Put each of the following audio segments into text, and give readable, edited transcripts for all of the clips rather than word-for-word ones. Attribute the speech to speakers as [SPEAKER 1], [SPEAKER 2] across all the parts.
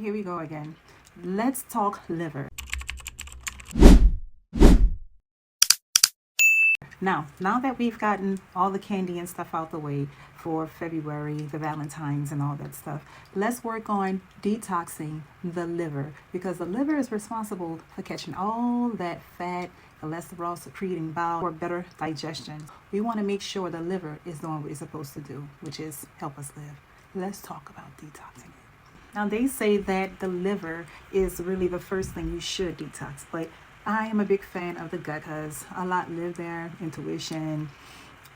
[SPEAKER 1] here we go again. Let's talk liver. Now that we've gotten all the candy and stuff out the way for February, the Valentines and all that stuff, let's work on detoxing the liver, because the liver is responsible for catching all that fat, cholesterol, secreting bowel for better digestion. We want to make sure the liver is doing what it's supposed to do, which is help us live. Let's talk about detoxing it. Now, they say that the liver is really the first thing you should detox, but I am a big fan of the gut because a lot live there, intuition,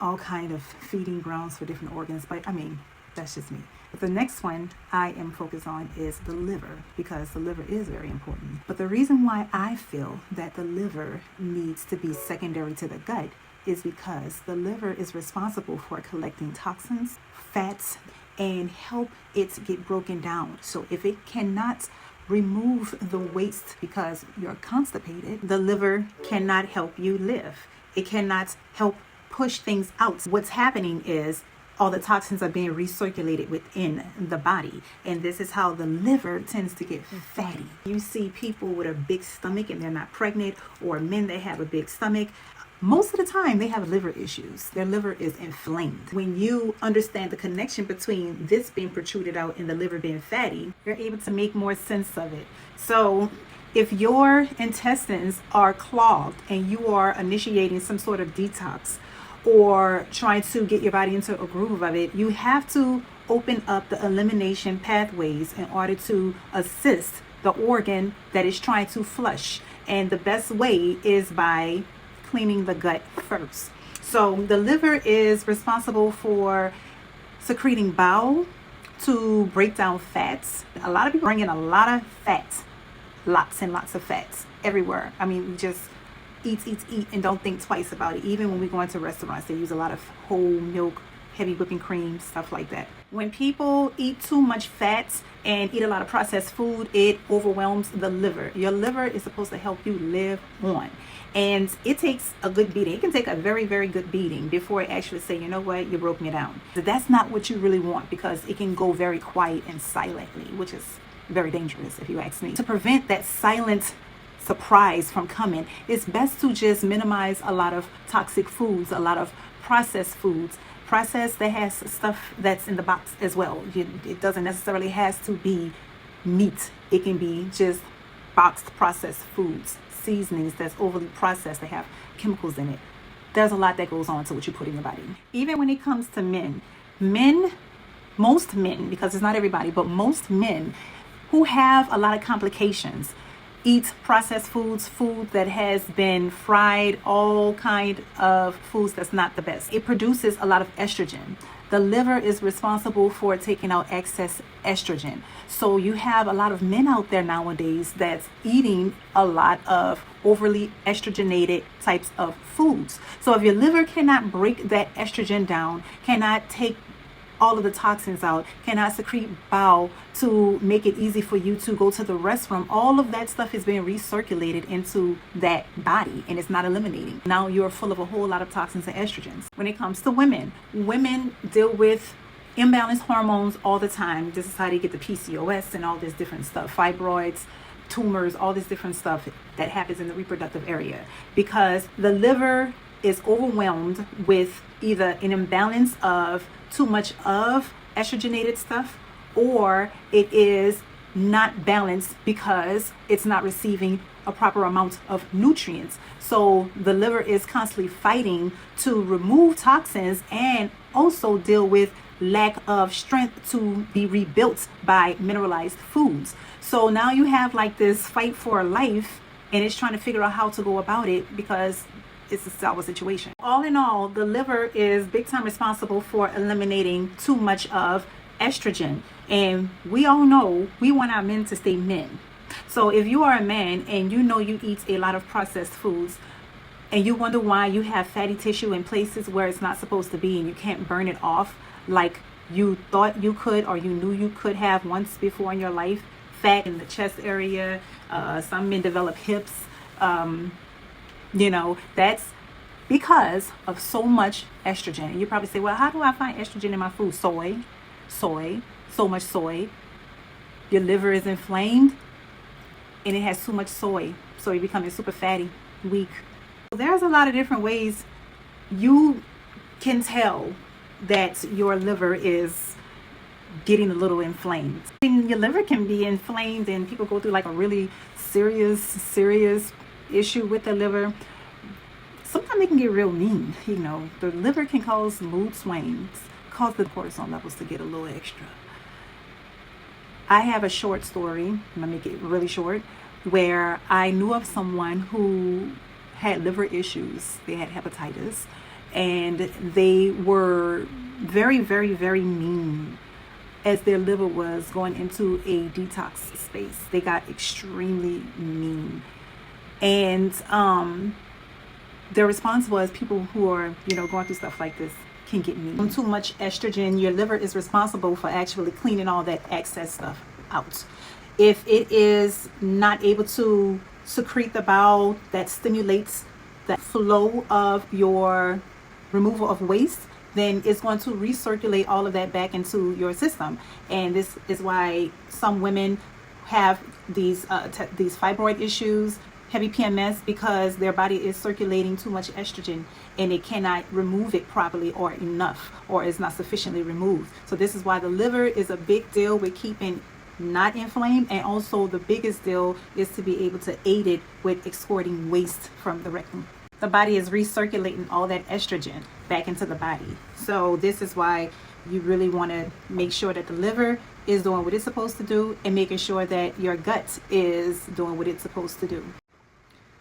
[SPEAKER 1] all kind of feeding grounds for different organs. But I mean, that's just me. But the next one I am focused on is the liver, because the liver is very important. But the reason why I feel that the liver needs to be secondary to the gut is because the liver is responsible for collecting toxins, fats, and help it get broken down. So if it cannot remove the waste because you're constipated, the liver cannot help you live. It cannot help push things out. What's happening is all the toxins are being recirculated within the body, and this is how the liver tends to get fatty. You see people with a big stomach and they're not pregnant, or men that have a big stomach. Most of the time they have liver issues. Their liver is inflamed. When you understand the connection between this being protruded out and the liver being fatty, you're able to make more sense of it. So if your intestines are clogged and you are initiating some sort of detox or trying to get your body into a groove of it, you have to open up the elimination pathways in order to assist the organ that is trying to flush. And the best way is by cleaning the gut first. So the liver is responsible for secreting bile to break down fats. A lot of people bring in a lot of fats, lots and lots of fats everywhere. I mean, we just eat and don't think twice about it. Even when we go into restaurants, they use a lot of whole milk, heavy whipping cream, stuff like that. When people eat too much fats and eat a lot of processed food, it overwhelms the liver. Your liver is supposed to help you live on. And it takes a good beating. It can take a very, very good beating before it actually say, you know what, you broke me down. But that's not what you really want, because it can go very quiet and silently, which is very dangerous if you ask me. To prevent that silent surprise from coming, it's best to just minimize a lot of toxic foods, a lot of processed foods. Processed that has stuff that's in the box as well. It doesn't necessarily has to be meat. It can be just boxed processed foods, seasonings that's overly processed, that have chemicals in it. There's a lot that goes on to what you put in your body. Even when it comes to men, most men, because it's not everybody, but most men who have a lot of complications eat processed foods, food that has been fried, all kind of foods that's not the best. It produces a lot of estrogen. The liver is responsible for taking out excess estrogen. So you have a lot of men out there nowadays that's eating a lot of overly estrogenated types of foods. So if your liver cannot break that estrogen down, cannot take all of the toxins out, cannot secrete bile to make it easy for you to go to the restroom, all of that stuff is being recirculated into that body and it's not eliminating. Now you're full of a whole lot of toxins and estrogens. When it comes to women deal with imbalanced hormones all the time. This is how they get the PCOS and all this different stuff, fibroids, tumors, all this different stuff that happens in the reproductive area, because the liver is overwhelmed with either an imbalance of too much of estrogenated stuff, or it is not balanced because it's not receiving a proper amount of nutrients. So the liver is constantly fighting to remove toxins and also deal with lack of strength to be rebuilt by mineralized foods. So now you have like this fight for life, and it's trying to figure out how to go about it because it's a sour situation. All in all, the liver is big time responsible for eliminating too much of estrogen. And we all know we want our men to stay men. So if you are a man and you know you eat a lot of processed foods and you wonder why you have fatty tissue in places where it's not supposed to be and you can't burn it off like you thought you could or you knew you could have once before in your life, fat in the chest area, some men develop hips, that's because of so much estrogen. And you probably say, well, how do I find estrogen in my food? Soy, so much soy. your liver is inflamed and it has too much soy, so you're becoming super fatty, weak. So there's a lot of different ways you can tell that your liver is getting a little inflamed. And your liver can be inflamed, and people go through like a really serious issue with the liver. Sometimes it can get real mean. The liver can cause mood swings, cause the cortisol levels to get a little extra. I have a short story, I'm gonna make it really short, where I knew of someone who had liver issues. They had hepatitis, and they were very, very, very mean as their liver was going into a detox space. They got extremely mean. And their response was, people who are, going through stuff like this can get mean. Too much estrogen, your liver is responsible for actually cleaning all that excess stuff out. If it is not able to secrete the bowel that stimulates the flow of your removal of waste, then it's going to recirculate all of that back into your system. And this is why some women have these fibroid issues, heavy PMS, because their body is circulating too much estrogen and it cannot remove it properly or enough, or is not sufficiently removed. So this is why the liver is a big deal with keeping not inflamed, and also the biggest deal is to be able to aid it with escorting waste from the rectum. The body is recirculating all that estrogen back into the body. So this is why you really want to make sure that the liver is doing what it's supposed to do, and making sure that your gut is doing what it's supposed to do.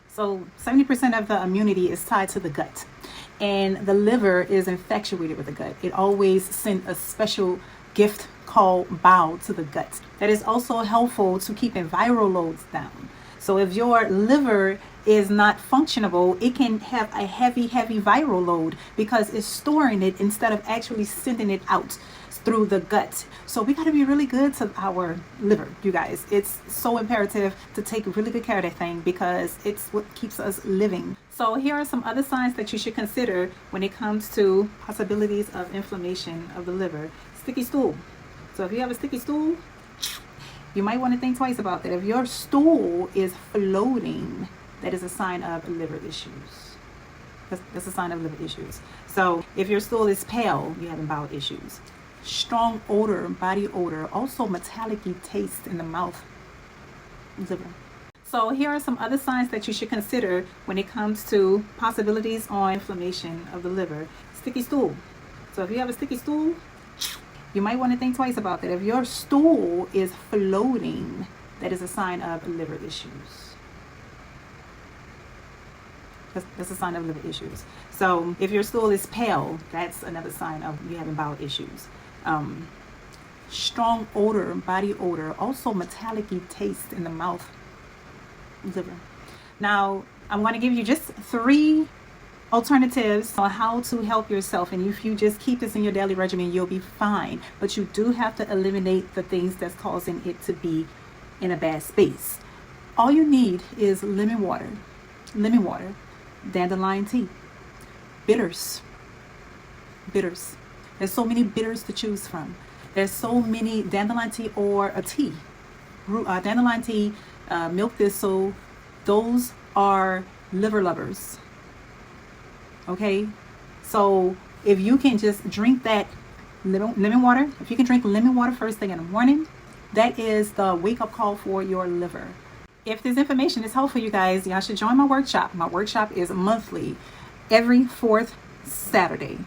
[SPEAKER 1] So 70% of the immunity is tied to the gut, and the liver is infatuated with the gut. It always sends a special gift called bile to the gut. That is also helpful to keeping viral loads down. So if your liver is not functionable, it can have a heavy viral load because it's storing it instead of actually sending it out through the gut. So we got to be really good to our liver, you guys. It's so imperative to take really good care of that thing, because it's what keeps us living. So here are some other signs that you should consider when it comes to possibilities of inflammation of the liver. Sticky stool. So if you have a sticky stool, you might want to think twice about that. If your stool is floating, that is a sign of liver issues. That's a sign of liver issues. So if your stool is pale, you're having bowel issues. Strong odor, body odor, also metallic-y taste in the mouth, liver. So here are some other signs that you should consider when it comes to possibilities on inflammation of the liver. Sticky stool. So if you have a sticky stool, you might want to think twice about that. If your stool is floating, that is a sign of liver issues. That's a sign of liver issues. So if your stool is pale, that's another sign of you having bowel issues. Strong odor, body odor, also metallic-y taste in the mouth, liver. Now, I'm going to give you just 3 alternatives on how to help yourself, and if you just keep this in your daily regimen, you'll be fine. But you do have to eliminate the things that's causing it to be in a bad space. All you need is lemon water, dandelion tea, bitters. There's so many bitters to choose from. There's so many, dandelion tea or a tea, dandelion tea, milk thistle. Those are liver lovers. Okay, so if you can just drink that lemon water, if you can drink lemon water first thing in the morning, that is the wake-up call for your liver. If this information is helpful, you guys, y'all should join my workshop. My workshop is monthly, every 4th Saturday.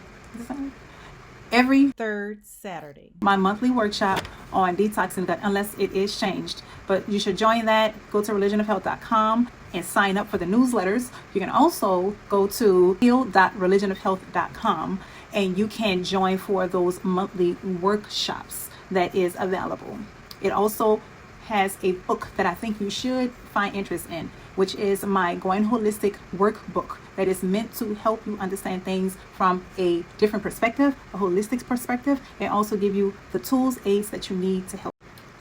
[SPEAKER 1] Every 3rd Saturday. My monthly workshop on detoxing gut, unless it is changed. But you should join that. Go to religionofhealth.com and sign up for the newsletters. You can also go to heal.religionofhealth.com and you can join for those monthly workshops that is available. It also has a book that I think you should find interest in, which is my Going Holistic workbook that is meant to help you understand things from a different perspective, a holistic perspective, and also give you the tools, aids that you need to help.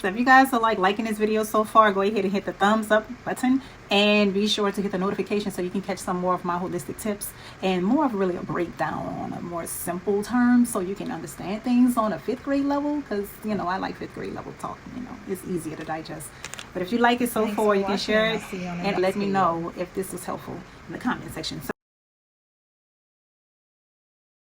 [SPEAKER 1] So if you guys are like liking this video so far, go ahead and hit the thumbs up button, and be sure to hit the notification so you can catch some more of my holistic tips and more of really a breakdown on a more simple term so you can understand things on a 5th grade level, because you know I like 5th grade level talk. You know, it's easier to digest. But if you like it so far, you can share it and let me know if this was helpful in the comment section. So